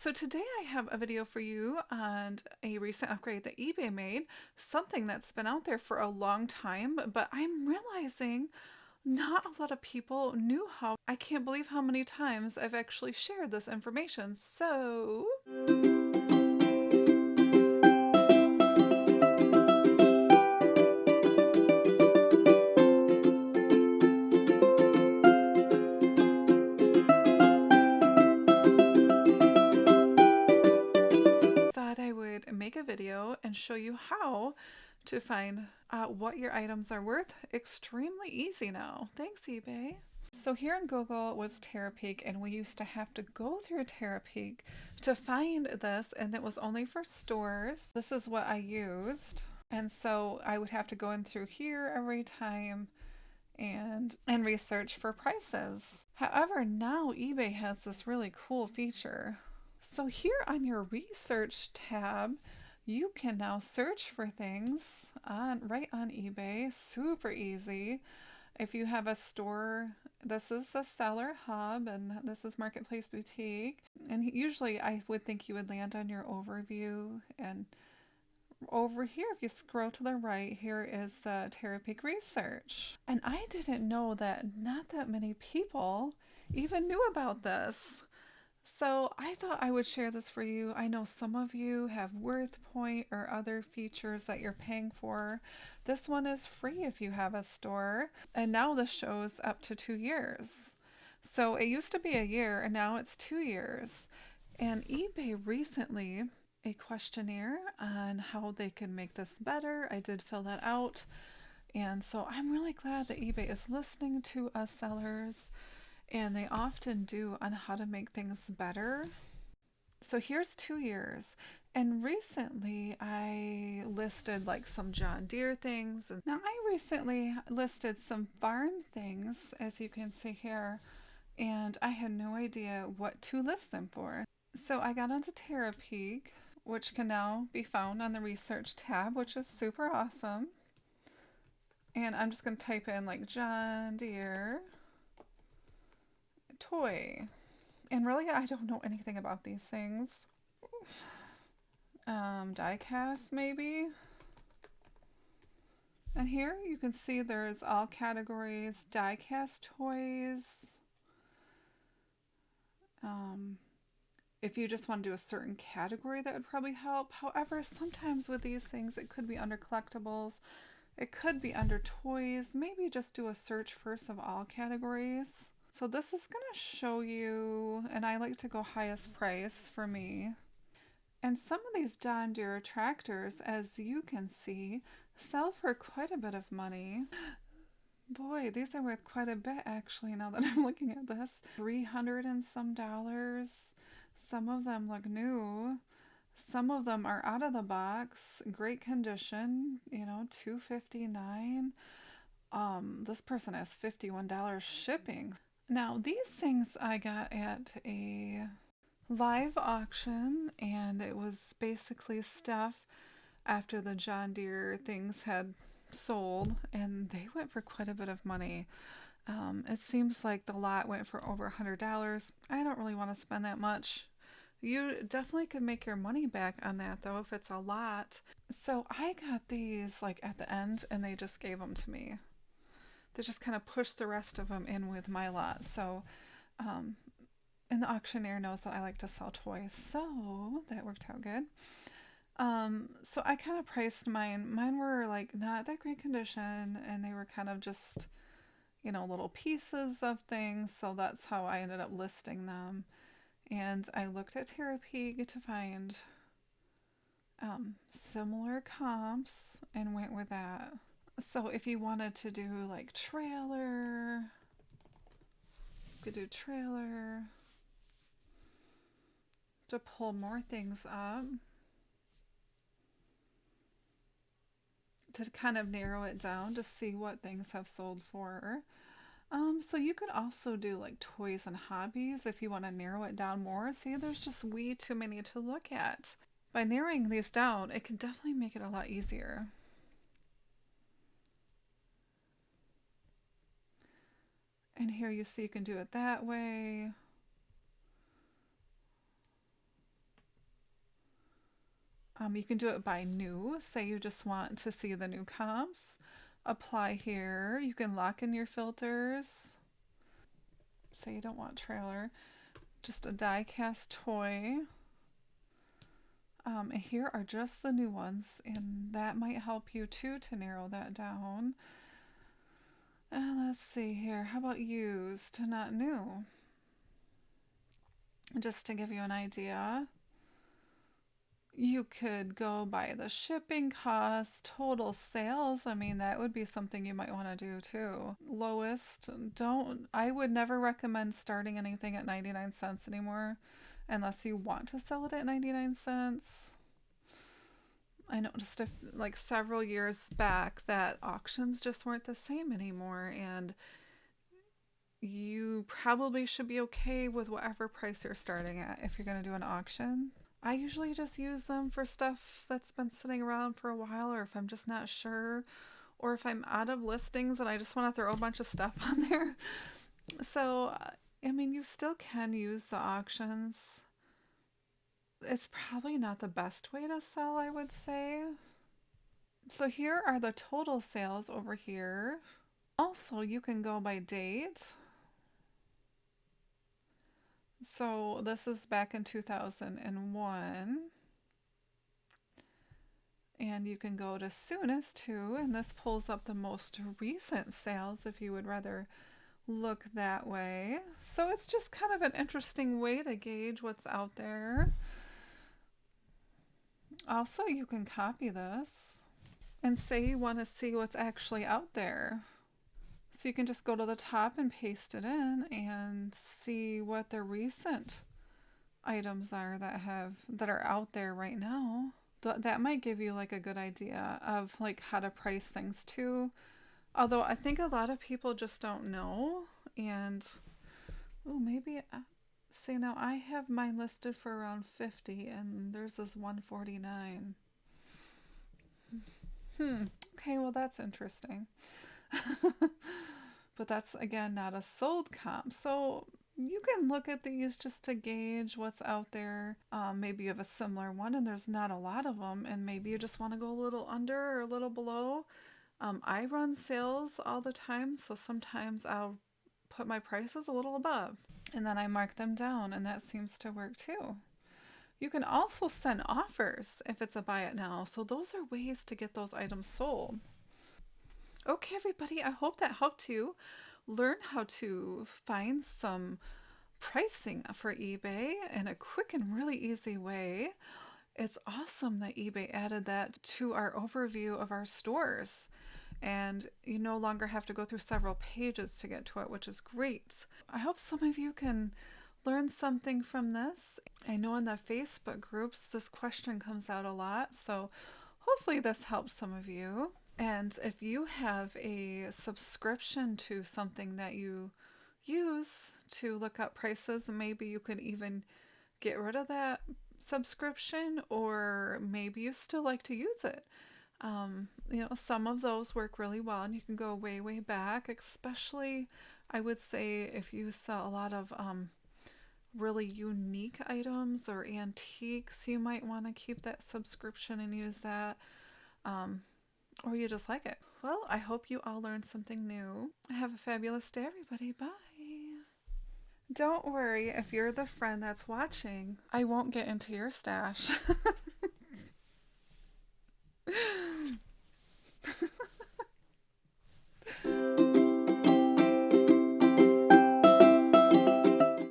So today I have a video for you on a recent upgrade that eBay made, something that's been out there for a long time, but I'm realizing not a lot of people knew how. I can't believe how many times I've actually shared this information. So thought I would make a video and show you how to find what your items are worth. Extremely easy now. Thanks, eBay. So here in Google was Terapeak, and we used to have to go through Terapeak to find this, and it was only for stores. This is what I used. And so I would have to go in through here every time and research for prices. However, now eBay has this really cool feature. So here on your research tab, you can now search for things right on eBay. Super easy. If you have a store, this is the seller hub and this is Marketplace Boutique. And usually I would think you would land on your overview, and over here, if you scroll to the right, here is the Terapeak research. And I didn't know that not that many people even knew about this. So I thought I would share this for you. I know some of you have worth point or other features that you're paying for. This one is free if you have a store. And now this shows up to 2 years. So it used to be a year and now it's 2 years. And eBay recently a questionnaire on how they can make this better. I did fill that out. And so I'm really glad that eBay is listening to us sellers, and they often do, on how to make things better. So here's 2 years. And recently I listed like some John Deere things. And now I recently listed some farm things, as you can see here, and I had no idea what to list them for. So I got onto Terapeak, which can now be found on the research tab, which is super awesome. And I'm just going to type in like John Deere toy. And really, I don't know anything about these things. Die cast maybe. And here you can see there's all categories: die cast toys. If you just want to do a certain category, that would probably help. However, sometimes with these things, it could be under collectibles. It could be under toys. Maybe just do a search first of all categories. So this is going to show you, and I like to go highest price for me. And some of these John Deere tractors, as you can see, sell for quite a bit of money. Boy, these are worth quite a bit actually, now that I'm looking at this. $300 and some dollars. Some of them look new. Some of them are out of the box, great condition, $259. This person has $51 shipping. Now, these things I got at a live auction, and it was basically stuff after the John Deere things had sold, and they went for quite a bit of money. It seems like the lot went for over $100. I don't really want to spend that much. You definitely could make your money back on that though if it's a lot. So I got these like at the end, and they just gave them to me. They just kind of pushed the rest of them in with my lot. So and the auctioneer knows that I like to sell toys, so that worked out good. So I kind of priced mine. Mine were like not that great condition, and they were kind of just, little pieces of things. So that's how I ended up listing them. And I looked at Terapeak to find similar comps and went with that. So if you wanted to do like trailer, you could do trailer to pull more things up, to kind of narrow it down to see what things have sold for. So you could also do like toys and hobbies if you want to narrow it down more. See, there's just way too many to look at. By narrowing these down, it can definitely make it a lot easier. And here you see you can do it that way. You can do it by new. Say you just want to see the new comps. Apply here. You can lock in your filters. Say you don't want trailer. Just a die cast toy. And here are just the new ones, and that might help you too to narrow that down. Let's see here. How about used, not new? Just to give you an idea, you could go by the shipping cost, total sales. I mean, that would be something you might want to do too. Lowest, I would never recommend starting anything at 99 cents anymore unless you want to sell it at 99 cents. I noticed like several years back that auctions just weren't the same anymore, and you probably should be okay with whatever price you're starting at if you're going to do an auction. I usually just use them for stuff that's been sitting around for a while, or if I'm just not sure, or if I'm out of listings and I just want to throw a bunch of stuff on there. So, I mean, you still can use the auctions. It's probably not the best way to sell, I would say. So here are the total sales over here. Also, you can go by date. So this is back in 2001. And you can go to soonest too, and this pulls up the most recent sales if you would rather look that way. So it's just kind of an interesting way to gauge what's out there. Also, you can copy this and say you want to see what's actually out there. So you can just go to the top and paste it in and see what the recent items are that are out there right now. That might give you like a good idea of like how to price things too. Although I think a lot of people just don't know. And maybe see, now I have mine listed for around 50 and theirs is 149. Okay, well that's interesting. But that's again not a sold comp. So you can look at these just to gauge what's out there. Maybe you have a similar one and there's not a lot of them, and maybe you just want to go a little under or a little below. I run sales all the time, so sometimes I'll put my prices a little above and then I mark them down, and that seems to work too. You can also send offers if it's a buy it now. So those are ways to get those items sold. Okay, everybody, I hope that helped you learn how to find some pricing for eBay in a quick and really easy way. It's awesome that eBay added that to our overview of our stores, and you no longer have to go through several pages to get to it, which is great. I hope some of you can learn something from this. I know in the Facebook groups this question comes out a lot, so hopefully this helps some of you. And if you have a subscription to something that you use to look up prices, maybe you could even get rid of that subscription, or maybe you still like to use it. Some of those work really well, and you can go way, way back, especially I would say if you sell a lot of really unique items or antiques, you might want to keep that subscription and use that. Or you just like it. Well, I hope you all learned something new. Have a fabulous day, everybody. Bye. Don't worry if you're the friend that's watching. I won't get into your stash.